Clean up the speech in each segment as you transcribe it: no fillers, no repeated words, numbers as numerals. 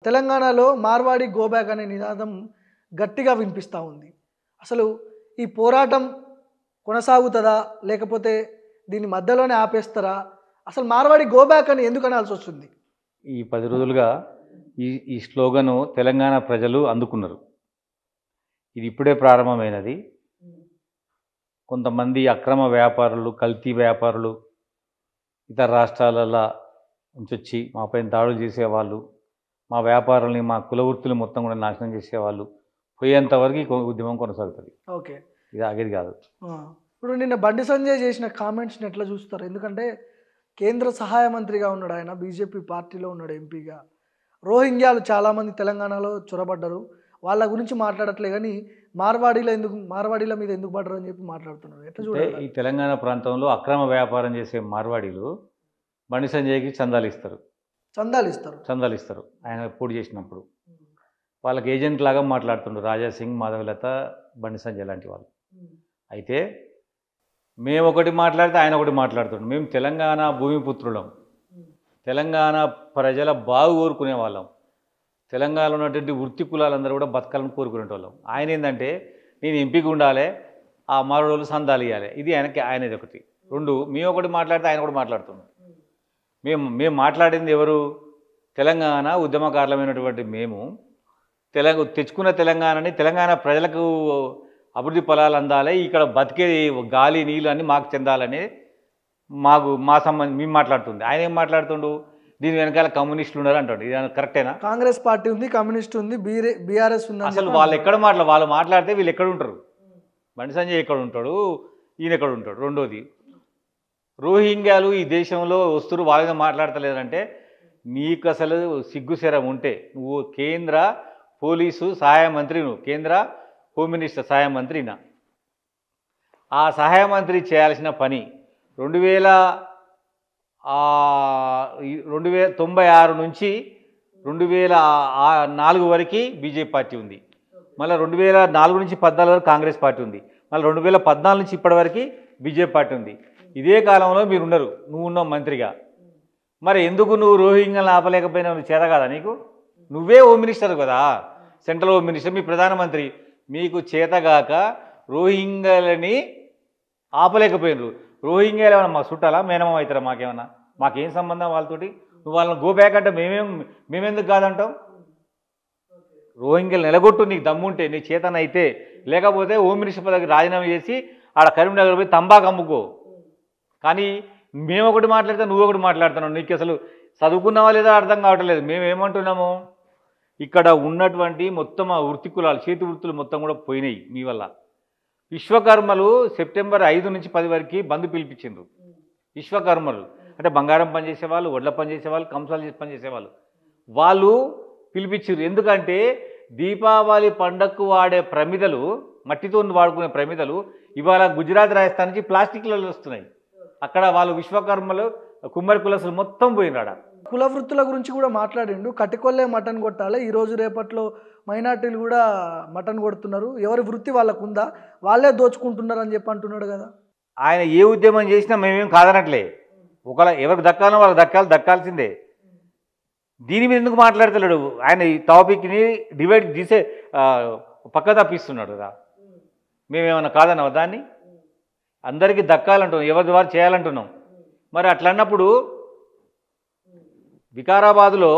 తెలంగాణలో మార్వాడి గోబ్యాక్ అనే నినాదం గట్టిగా వినిపిస్తూ ఉంది. అసలు ఈ పోరాటం కొనసాగుతుందా లేకపోతే దీని మధ్యలోనే ఆపేస్తారా? అసలు మార్వాడి గోబ్యాక్ అని ఎందుకు అనాల్సి వస్తుంది? ఈ 10 రోజులుగా ఈ స్లోగను తెలంగాణ ప్రజలు అందుకున్నారు. ఇది ఇప్పుడే ప్రారంభమైనది. కొంతమంది అక్రమ వ్యాపారులు, కల్తీ వ్యాపారులు ఇతర రాష్ట్రాలలో నుంచి మాపైన దాడులు చేసేవాళ్ళు, మా వ్యాపారాలని, మా కుల వృత్తులు మొత్తం కూడా నాశనం చేసేవాళ్ళు పోయేంత వరకు ఈ ఉద్యమం కొనసాగుతుంది. ఓకే, ఇది ఆగేది కాదు. ఇప్పుడు నిన్న బండి సంజయ్ చేసిన కామెంట్స్ని ఎట్లా చూస్తారు? ఎందుకంటే కేంద్ర సహాయ మంత్రిగా ఉన్నాడు ఆయన, బీజేపీ పార్టీలో ఉన్నాడు ఎంపీగా. రోహింగ్యాలు చాలామంది తెలంగాణలో చొరబడ్డారు, వాళ్ళ గురించి మాట్లాడట్లే కానీ మార్వాడీల మీద ఎందుకు పడ్డారు అని చెప్పి మాట్లాడుతున్నారు. ఎట్లా చూడాలి? ఈ తెలంగాణ ప్రాంతంలో అక్రమ వ్యాపారం చేసే మార్వాడీలు బండి సంజయ్కి చందాలు ఇస్తారు. ఆయన పోటీ చేసినప్పుడు వాళ్ళకి ఏజెంట్ లాగా మాట్లాడుతుండ్రు రాజాసింగ్, మాధవలత, బండి సంజయ్ లాంటి వాళ్ళు. అయితే మేము ఒకటి మాట్లాడితే ఆయన ఒకటి మాట్లాడుతుండు. మేము తెలంగాణ భూమిపుత్రులం, తెలంగాణ ప్రజల బాగు కోరుకునే వాళ్ళం, తెలంగాణలో ఉన్నటువంటి వృత్తి కులాలందరూ కూడా బతకాలని కోరుకునే వాళ్ళం. ఆయన ఏంటంటే నేను ఎంపీగా ఉండాలి, ఆ మరోళ్ళు సందాలు ఇవ్వాలి, ఇది ఆయనది ఒకటి. రెండు, మేము ఒకటి మాట్లాడితే ఆయన కూడా మాట్లాడుతున్నాం. మేము మాట్లాడింది ఎవరు? తెలంగాణ ఉద్యమకారులమైనటువంటి మేము తెచ్చుకున్న తెలంగాణని తెలంగాణ ప్రజలకు అభివృద్ధి ఫలాలు అందాలి, ఇక్కడ బతికే గాలి నీళ్ళు అన్నీ మాకు చెందాలని మేము మాట్లాడుతుంది. ఆయన ఏం మాట్లాడుతుండు? దీని వెనకాల కమ్యూనిస్టులు ఉన్నారు అంటాడు. ఇది కరెక్టేనా? కాంగ్రెస్ పార్టీ ఉంది, కమ్యూనిస్ట్ ఉంది, బీఆర్ఎస్ ఉంది. అసలు వాళ్ళు ఎక్కడ వాళ్ళు మాట్లాడితే వీళ్ళు ఎక్కడ ఉంటారు? బండి సంజయ్ ఎక్కడ ఉంటాడు, ఈయన ఎక్కడ ఉంటాడు? రెండోది, రోహింగ్యాలు ఈ దేశంలో వస్తురు, వాళ్ళ మీద మాట్లాడతలేదంటే నీకు అసలు సిగ్గుశరం ఉంటే నువ్వు కేంద్ర పోలీసు సహాయ మంత్రి, నువ్వు కేంద్ర హోమ్ మినిస్టర్ సహాయ మంత్రినా? ఆ సహాయ మంత్రి చేయాల్సిన పని 1996 నుంచి 2004 వరకు బీజేపీ పార్టీ ఉంది, మళ్ళీ 2004 నుంచి 2014 వరకు కాంగ్రెస్ పార్టీ ఉంది, మళ్ళీ 2014 నుంచి ఇప్పటి వరకు బీజేపీ పార్టీ ఉంది. ఇదే కాలంలో మీరు ఉన్నారు, నువ్వు ఉన్నావు మంత్రిగా. మరి ఎందుకు నువ్వు రోహింగ్యాలను ఆపలేకపోయినా? నువ్వు చేత కదా నీకు? నువ్వే హోమ్ మినిస్టర్ కదా, సెంట్రల్ హోమ్ మినిస్టర్, మీ ప్రధానమంత్రి. మీకు చేతగాక రోహింగ్యాలని ఆపలేకపోయినారు. రోహింగ్యాలు ఏమన్నా మా చుట్టాలా, మేనమామ అవుతారా? మాకేం సంబంధం వాళ్ళతోటి? నువ్వు వాళ్ళని గో బ్యాక్ అంటే మేమెందుకు కాదంటాం? రోహింగ్యాలు నిలగొట్టు, నీకు దమ్ముంటే, నీ చేతనైతే. లేకపోతే హోమ్ మినిస్టర్ పదవికి రాజీనామా చేసి ఆడ కరీంనగర్ పోయి తంబాకు అమ్ముకో. కానీ మేము ఒకటి మాట్లాడితే నువ్వు ఒకటి మాట్లాడుతున్నావు. నీకు అసలు చదువుకున్నావా లేదా అర్థం కావట్లేదు. మేము ఏమంటున్నాము, ఇక్కడ ఉన్నటువంటి మొత్తం ఆ వృత్తి కులాలు, చేతి వృత్తులు మొత్తం కూడా పోయినాయి మీ వల్ల. విశ్వకర్మలు సెప్టెంబర్ 5 నుంచి 10 వరకు బంద్ పిలిపించిండ్రు. విశ్వకర్మలు అంటే బంగారం పనిచేసేవాళ్ళు, వడ్ల పనిచేసేవాళ్ళు, కంసాలు చేసి పనిచేసేవాళ్ళు, వాళ్ళు పిలిపించారు. ఎందుకంటే దీపావళి పండగకు వాడే ప్రమిదలు, మట్టితో వాడుకునే ప్రమిదలు ఇవాళ గుజరాత్, రాజస్థాన్ నుంచి ప్లాస్టిక్లలో వస్తున్నాయి. అక్కడ వాళ్ళు విశ్వకర్మలు, కుమ్మరి కులసులు మొత్తం పోయినాడ. కుల వృత్తుల గురించి కూడా మాట్లాడిండు. కటికొల్లే మటన్ కొట్టాలి, ఈరోజు రేపట్లో మైనార్టీలు కూడా మటన్ కొడుతున్నారు, ఎవరి వృత్తి వాళ్ళకు ఉందా, వాళ్ళే దోచుకుంటున్నారు అని చెప్పి అంటున్నాడు కదా. ఆయన ఏ ఉద్యమం చేసినా మేమేం కాదనట్లే. ఒకవేళ ఎవరికి దక్కాలో వాళ్ళకి దక్కాల్సిందే. దీని మీద ఎందుకు మాట్లాడతలేడు? ఆయన ఈ టాపిక్ని డివైడ్ చేసే పక్క తప్పిస్తున్నాడు కదా. మేమేమన్నా కాదన్నావా? దాన్ని అందరికీ దక్కాలంటున్నాం, ఎవరి వారు చేయాలంటున్నాం. మరి అట్లా అన్నప్పుడు వికారాబాదులో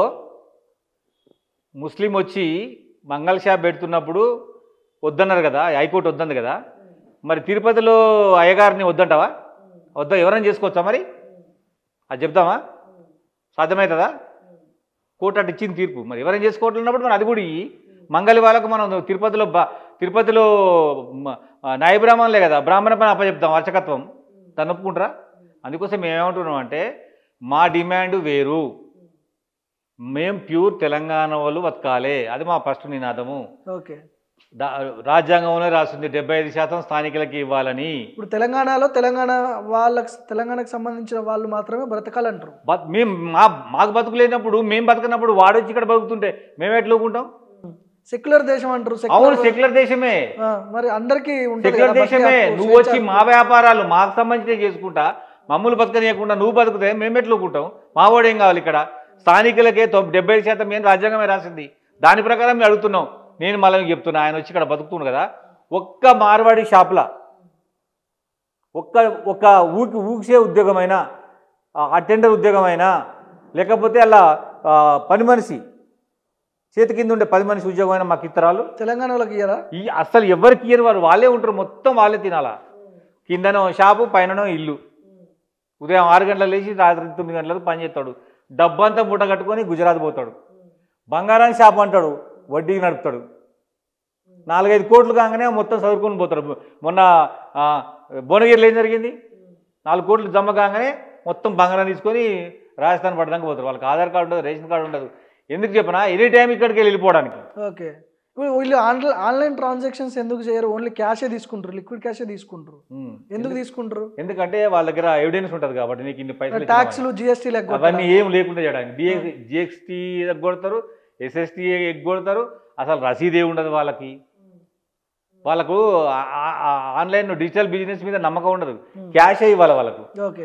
ముస్లిం వచ్చి మంగళ షాప్ పెడుతున్నప్పుడు వద్దన్నారు కదా, హైకోర్టు వద్దంది కదా. మరి తిరుపతిలో అయ్యగారిని వద్దంటావా? ఎవరైనా చేసుకోవచ్చా? మరి అది చెప్తామా? సాధ్యమవుతుందా? కోర్టు అటు ఇచ్చింది తీర్పు. మరి ఎవరైనా చేసుకోవట్లున్నప్పుడు మరి అది కూడా మంగళి వాళ్ళకు మనం తిరుపతిలో నాయ బ్రాహ్మణులే కదా, బ్రాహ్మణ పని అప్పచెప్తాం, అర్చకత్వం. దాన్ని ఒప్పుకుంటారా? అందుకోసం మేమేమంటున్నాం అంటే మా డిమాండ్ వేరు, మేం ప్యూర్ తెలంగాణ వాళ్ళు బతకాలి, అది మా ఫస్ట్ నినాదము. ఓకే, రాజ్యాంగంలో రాస్తుంది 75% స్థానికులకి ఇవ్వాలని. ఇప్పుడు తెలంగాణలో తెలంగాణకు సంబంధించిన వాళ్ళు మాత్రమే బ్రతకాలంటారు. మాకు బతుకులేనప్పుడు, మేము బతకనప్పుడు వాడు వచ్చి ఇక్కడ బతుకుతుంటే మేము ఎట్లా ఊకుంటాం? సెక్యులర్ దేశం అంటారు. అవును, సెక్యులర్ దేశమే. మరి అందరికీ సెక్యులర్ దేశమే. నువ్వు వచ్చి మా వ్యాపారాలు మాకు సంబంధించి చేసుకుంటా, మమ్మల్ని బతకనీయకుండా నువ్వు బతుకుతే మేము ఎట్లా ఊకుంటాం? మావాడు ఏం కావాలి ఇక్కడ? స్థానికులకే 70% ఏం రాజ్యాంగమే రాసింది. దాని ప్రకారం మేము అడుగుతున్నాం. నేను మళ్ళీ మీకు చెప్తున్నా, ఆయన వచ్చి ఇక్కడ బతుకుతున్నాడు కదా, ఒక్క మార్వాడి షాప్లా ఒక్క ఊసే ఉద్యోగమైనా, అటెండర్ ఉద్యోగమైనా, లేకపోతే అలా పని మనిషి చేతి కింద ఉండే 10 మనిషి ఉద్యోగమైనా మాకు ఇతరాలు తెలంగాణలోకి ఇయ్యరా? ఈ అస్సలు ఎవరికి ఇయ్యరు. వాళ్ళే ఉంటారు, మొత్తం వాళ్ళే తినాలా. కిందనో షాపు, పైననో ఇల్లు. ఉదయం 6 గంటలకు లేచి రాత్రి 9 గంటలకు పని చేస్తాడు. డబ్బంతా మూట కట్టుకొని గుజరాత్ పోతాడు. బంగారం షాపు అంటాడు, వడ్డీకి నడుపుతాడు. 4-5 కోట్లు కాగానే మొత్తం చదువుకొని పోతాడు. మొన్న భువనగిరిలో ఏం జరిగింది? 4 కోట్లు జమ కాగానే మొత్తం బంగారం తీసుకొని రాజస్థాన్ పడడానికి పోతారు. వాళ్ళకి ఆధార్ కార్డు ఉండదు, రేషన్ కార్డు ఉండదు. ఎందుకు చెప్పనా, ఎనీ టైం ఇక్కడికి వెళ్ళిపోవడానికి. ఓకే, ఇప్పుడు వీళ్ళు ఆన్లైన్ ట్రాన్సాక్షన్స్ ఎందుకు చేయరు? ఓన్లీ క్యాషే తీసుకుంటారు, లిక్విడ్ క్యాషే తీసుకుంటారు. ఎందుకు తీసుకుంటారు? ఎందుకంటే వాళ్ళ దగ్గర ఎవిడెన్స్ ఉంటుంది కాబట్టి, నీకు ఇన్ని పైసలు, ట్యాక్స్లు, జిఎస్టీ అవన్నీ ఏం లేకుండా చేయడానికి. జిఎస్టీ ఎగ్గొడతారు, ఎస్ఎస్టీ ఎగ్గొడతారు. అసలు రసీదే ఉండదు వాళ్ళకి. వాళ్ళకు ఆన్లైన్ డిజిటల్ బిజినెస్ మీద నమ్మకం ఉండదు. క్యాషే ఇవ్వాలి వాళ్ళకు. ఓకే.